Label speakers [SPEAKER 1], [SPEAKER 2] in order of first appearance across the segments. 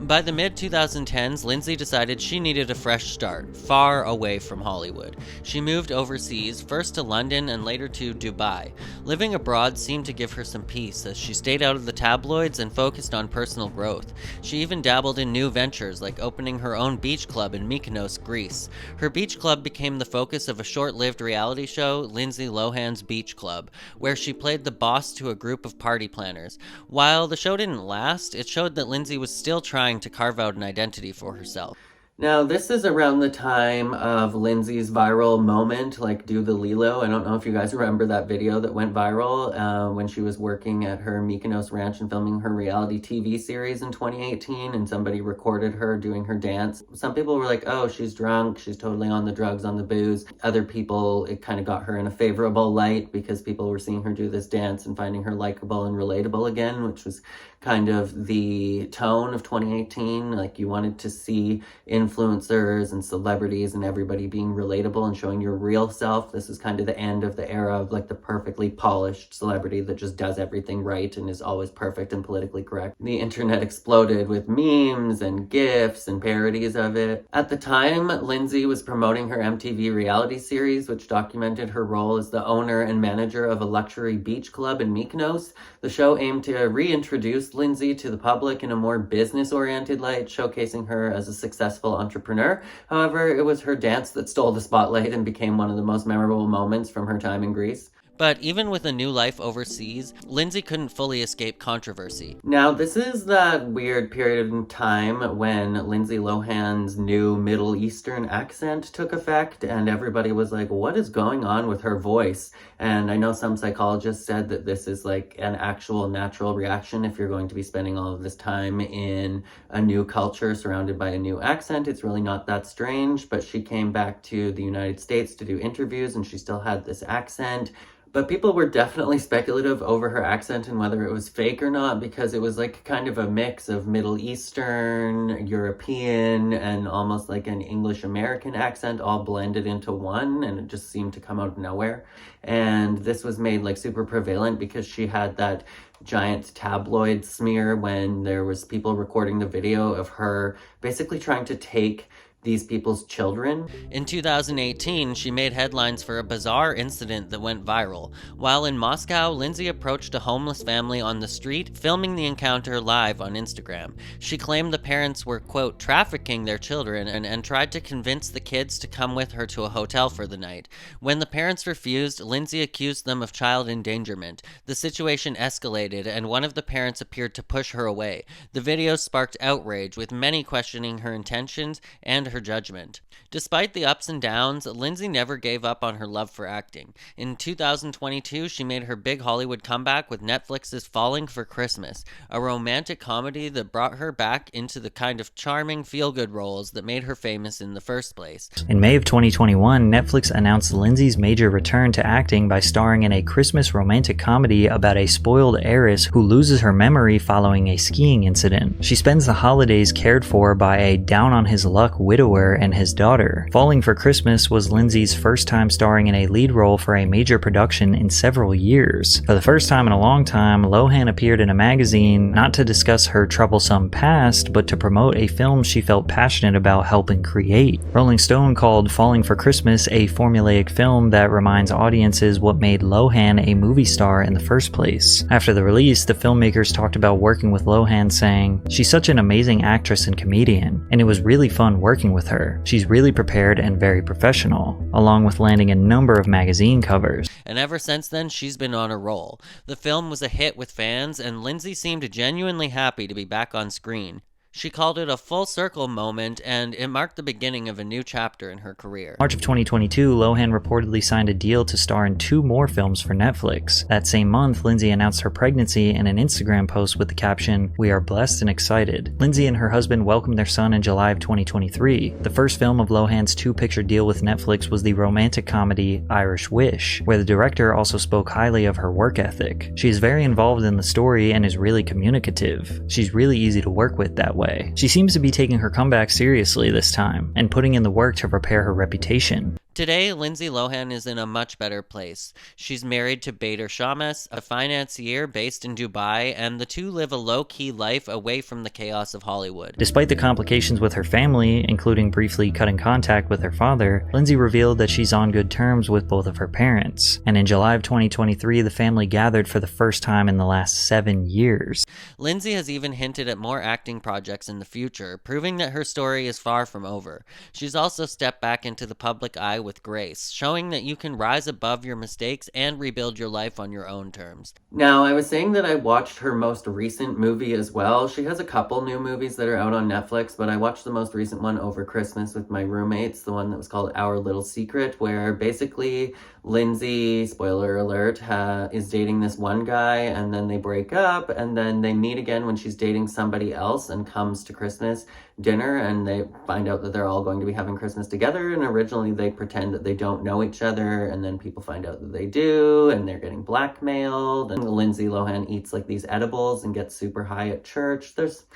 [SPEAKER 1] By the mid-2010s, Lindsay decided she needed a fresh start, far away from Hollywood. She moved overseas, first to London and later to Dubai. Living abroad seemed to give her some peace as she stayed out of the tabloids and focused on personal growth. She even dabbled in new ventures like opening her own beach club in Mykonos, Greece. Her beach club became the focus of a short-lived reality show, Lindsay Lohan's Beach Club, where she played the boss to a group of party planners. While the show didn't last, it showed that Lindsay was still trying to carve out an identity for herself. Now, this is around the time of Lindsay's viral moment, like do the Lilo. I don't know if you guys remember that video that went viral when she was working at her Mykonos ranch and filming her reality TV series in 2018, and somebody recorded her doing her dance. Some people were like, oh, she's drunk, she's totally on the drugs, on the booze. Other people, it kind of got her in a favorable light because people were seeing her do this dance and finding her likable and relatable again, which was kind of the tone of 2018. Like, you wanted to see influencers and celebrities and everybody being relatable and showing your real self. This is kind of the end of the era of like the perfectly polished celebrity that just does everything right and is always perfect and politically correct. The internet exploded with memes and GIFs and parodies of it. At the time, Lindsay was promoting her MTV reality series, which documented her role as the owner and manager of a luxury beach club in Mykonos. The show aimed to reintroduce Lindsay to the public in a more business-oriented light, showcasing her as a successful entrepreneur. However, it was her dance that stole the spotlight and became one of the most memorable moments from her time in Greece. But even with a new life overseas, Lindsay couldn't fully escape controversy. Now, this is that weird period in time when Lindsay Lohan's new Middle Eastern accent took effect, and everybody was like, what is going on with her voice? And I know some psychologists said that this is like an actual natural reaction if you're going to be spending all of this time in a new culture surrounded by a new accent. It's really not that strange, but she came back to the United States to do interviews and she still had this accent. But people were definitely speculative over her accent and whether it was fake or not, because it was like kind of a mix of Middle Eastern, European, and almost like an English-American accent all blended into one, and it just seemed to come out of nowhere. And this was made like super prevalent because she had that giant tabloid smear when there was people recording the video of her basically trying to take these people's children. In 2018, she made headlines for a bizarre incident that went viral. While in Moscow, Lindsay approached a homeless family on the street, filming the encounter live on Instagram. She claimed the parents were, quote, trafficking their children and tried to convince the kids to come with her to a hotel for the night. When the parents refused, Lindsay accused them of child endangerment. The situation escalated, and one of the parents appeared to push her away. The video sparked outrage, with many questioning her intentions and her judgment. Despite the ups and downs, Lindsay never gave up on her love for acting. In 2022, she made her big Hollywood comeback with Netflix's Falling for Christmas, a romantic comedy that brought her back into the kind of charming, feel-good roles that made her famous in the first place.
[SPEAKER 2] In May of 2021, Netflix announced Lindsay's major return to acting by starring in a Christmas romantic comedy about a spoiled heiress who loses her memory following a skiing incident. She spends the holidays cared for by a down-on-his-luck widower and his daughter. Falling for Christmas was Lindsay's first time starring in a lead role for a major production in several years. For the first time in a long time, Lohan appeared in a magazine not to discuss her troublesome past, but to promote a film she felt passionate about helping create. Rolling Stone called Falling for Christmas a formulaic film that reminds audiences what made Lohan a movie star in the first place. After the release, the filmmakers talked about working with Lohan, saying, "She's such an amazing actress and comedian, and it was really fun working with her. She's really prepared and very professional," along with landing a number of magazine covers.
[SPEAKER 1] And ever since then, she's been on a roll. The film was a hit with fans, and Lindsay seemed genuinely happy to be back on screen. She called it a full circle moment, and it marked the beginning of a new chapter in her career.
[SPEAKER 2] March of 2022, Lohan reportedly signed a deal to star in 2 more films for Netflix. That same month, Lindsay announced her pregnancy in an Instagram post with the caption, "We are blessed and excited." Lindsay and her husband welcomed their son in July of 2023. The first film of Lohan's 2-picture deal with Netflix was the romantic comedy Irish Wish, where the director also spoke highly of her work ethic. She is very involved in the story and is really communicative. She's really easy to work with that way. She seems to be taking her comeback seriously this time, and putting in the work to prepare her reputation.
[SPEAKER 1] Today, Lindsay Lohan is in a much better place. She's married to Bader Shamas, a financier based in Dubai, and the two live a low-key life away from the chaos of Hollywood.
[SPEAKER 2] Despite the complications with her family, including briefly cutting contact with her father, Lindsay revealed that she's on good terms with both of her parents. And in July of 2023, the family gathered for the first time in the last 7 years.
[SPEAKER 1] Lindsay has even hinted at more acting projects in the future, proving that her story is far from over. She's also stepped back into the public eye with grace, showing that you can rise above your mistakes and rebuild your life on your own terms. Now, I was saying that I watched her most recent movie as well. She has a couple new movies that are out on Netflix, but I watched the most recent one over Christmas with my roommates, the one that was called Our Little Secret, where basically Lindsay, spoiler alert, is dating this one guy, and then they break up, and then they meet again when she's dating somebody else and comes to Christmas dinner, and they find out that they're all going to be having Christmas together, and originally they pretend that they don't know each other, and then people find out that they do, and they're getting blackmailed, and Lindsay Lohan eats like these edibles and gets super high at church. There's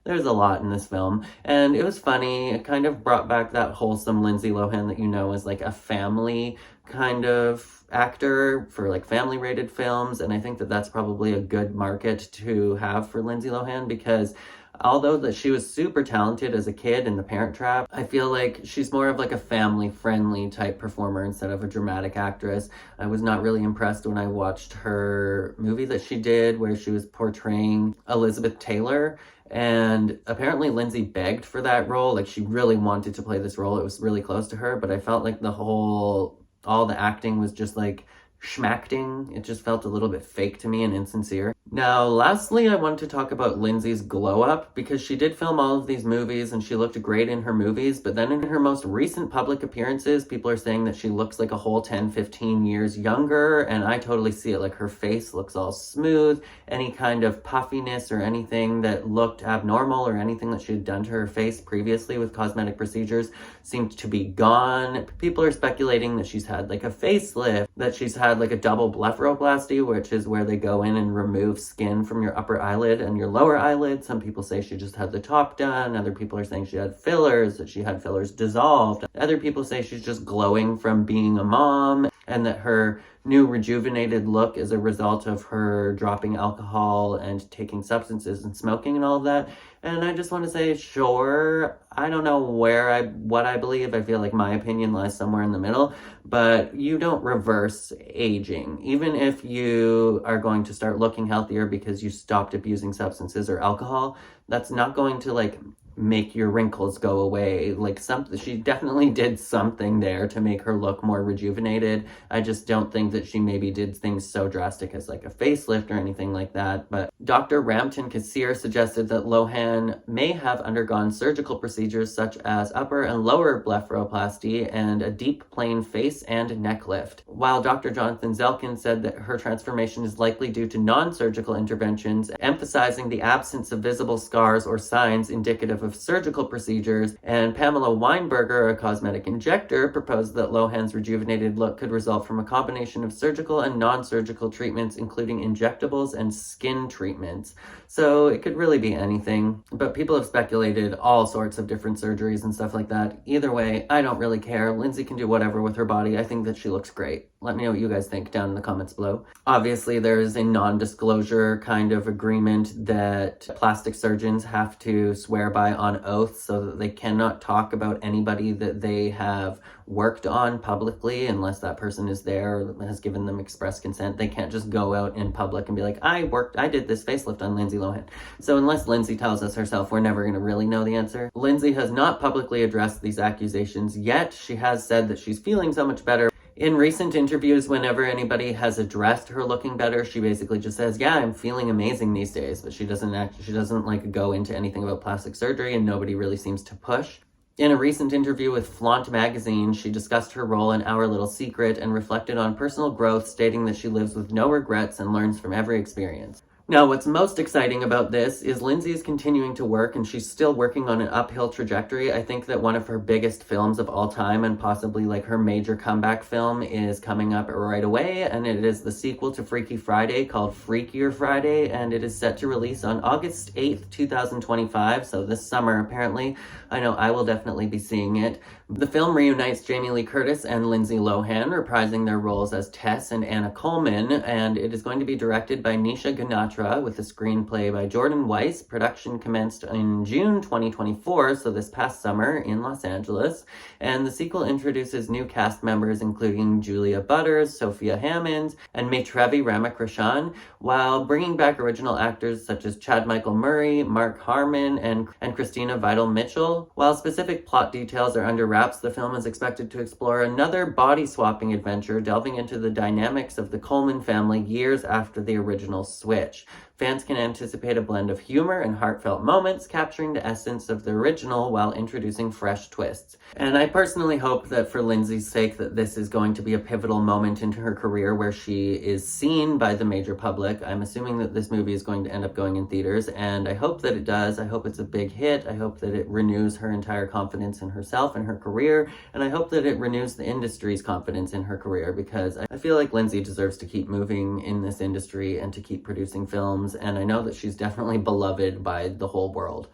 [SPEAKER 1] a lot in this film, and it was funny. It kind of brought back that wholesome Lindsay Lohan that you know as like a family kind of actor for like family rated films, and I think that that's probably a good market to have for Lindsay Lohan, because although that she was super talented as a kid in The Parent Trap, I feel like she's more of like a family-friendly type performer instead of a dramatic actress. I was not really impressed when I watched her movie that she did where she was portraying Elizabeth Taylor, and apparently Lindsay begged for that role. Like, she really wanted to play this role. It was really close to her, but I felt like all the acting was just like schmacting. It just felt a little bit fake to me and insincere. Now, lastly, I wanted to talk about Lindsay's glow up, because she did film all of these movies and she looked great in her movies, but then in her most recent public appearances, people are saying that she looks like a whole 10, 15 years younger, and I totally see it. Like, her face looks all smooth. Any kind of puffiness or anything that looked abnormal or anything that she had done to her face previously with cosmetic procedures seemed to be gone. People are speculating that she's had like a facelift, that she's had like a double blepharoplasty, which is where they go in and remove skin from your upper eyelid and your lower eyelid. Some people say she just had the top done. Other people are saying she had fillers, that she had fillers dissolved. Other people say she's just glowing from being a mom, and that her new rejuvenated look is a result of her dropping alcohol and taking substances and smoking and all of that. And I just want to say, sure, I don't know what I believe. I feel like my opinion lies somewhere in the middle, but you don't reverse aging. Even if you are going to start looking healthier because you stopped abusing substances or alcohol, that's not going to like make your wrinkles go away. Like, she definitely did something there to make her look more rejuvenated. I just don't think that she maybe did things so drastic as like a facelift or anything like that. But Dr. Ramtin Kassir suggested that Lohan may have undergone surgical procedures such as upper and lower blepharoplasty and a deep plane face and neck lift, while Dr. Jonathan Zelkin said that her transformation is likely due to non-surgical interventions, emphasizing the absence of visible scars or signs indicative of surgical procedures. And Pamela Weinberger, a cosmetic injector, proposed that Lohan's rejuvenated look could result from a combination of surgical and non-surgical treatments, including injectables and skin treatments. So it could really be anything, but people have speculated all sorts of different surgeries and stuff like that. Either way, I don't really care. Lindsay can do whatever with her body. I think that she looks great. Let me know what you guys think down in the comments below. Obviously, there is a non-disclosure kind of agreement that plastic surgeons have to swear by on oath, so that they cannot talk about anybody that they have worked on publicly unless that person is there or has given them express consent. They can't just go out in public and be like, I did this facelift on Lindsay Lohan. So unless Lindsay tells us herself, we're never going to really know the answer. Lindsay has not publicly addressed these accusations yet. She has said that she's feeling so much better. In recent interviews, whenever anybody has addressed her looking better, she basically just says, yeah, I'm feeling amazing these days, but she doesn't like go into anything about plastic surgery, and nobody really seems to push. In a recent interview with Flaunt magazine, she discussed her role in Our Little Secret and reflected on personal growth, stating that she lives with no regrets and learns from every experience. Now, what's most exciting about this is Lindsay is continuing to work, and she's still working on an uphill trajectory. I think that one of her biggest films of all time, and possibly like her major comeback film, is coming up right away, and it is the sequel to Freaky Friday called Freakier Friday, and it is set to release on August 8th, 2025, so this summer apparently. I know I will definitely be seeing it. The film reunites Jamie Lee Curtis and Lindsay Lohan, reprising their roles as Tess and Anna Coleman, and it is going to be directed by Nisha Ganatra with a screenplay by Jordan Weiss. Production commenced in June 2024, so this past summer in Los Angeles, and the sequel introduces new cast members including Julia Butters, Sophia Hammond, and Maitreyi Ramakrishnan, while bringing back original actors such as Chad Michael Murray, Mark Harmon, and Christina Vidal Mitchell. While specific plot details are under wraps, the film is expected to explore another body-swapping adventure, delving into the dynamics of the Coleman family years after the original switch. Fans can anticipate a blend of humor and heartfelt moments, capturing the essence of the original while introducing fresh twists. And I personally hope that for Lindsay's sake that this is going to be a pivotal moment in her career where she is seen by the major public. I'm assuming that this movie is going to end up going in theaters, and I hope that it does. I hope it's a big hit. I hope that it renews her entire confidence in herself and her career, and I hope that it renews the industry's confidence in her career, because I feel like Lindsay deserves to keep moving in this industry and to keep producing films, and I know that she's definitely beloved by the whole world.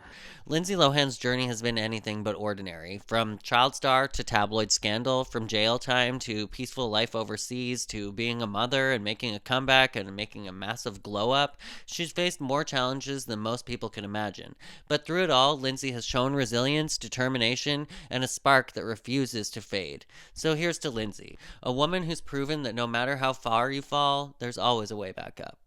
[SPEAKER 1] Lindsay Lohan's journey has been anything but ordinary. From child star to tabloid scandal, from jail time to peaceful life overseas to being a mother and making a comeback and making a massive glow up, she's faced more challenges than most people can imagine. But through it all, Lindsay has shown resilience, determination, and a spark that refuses to fade. So here's to Lindsay, a woman who's proven that no matter how far you fall, there's always a way back up.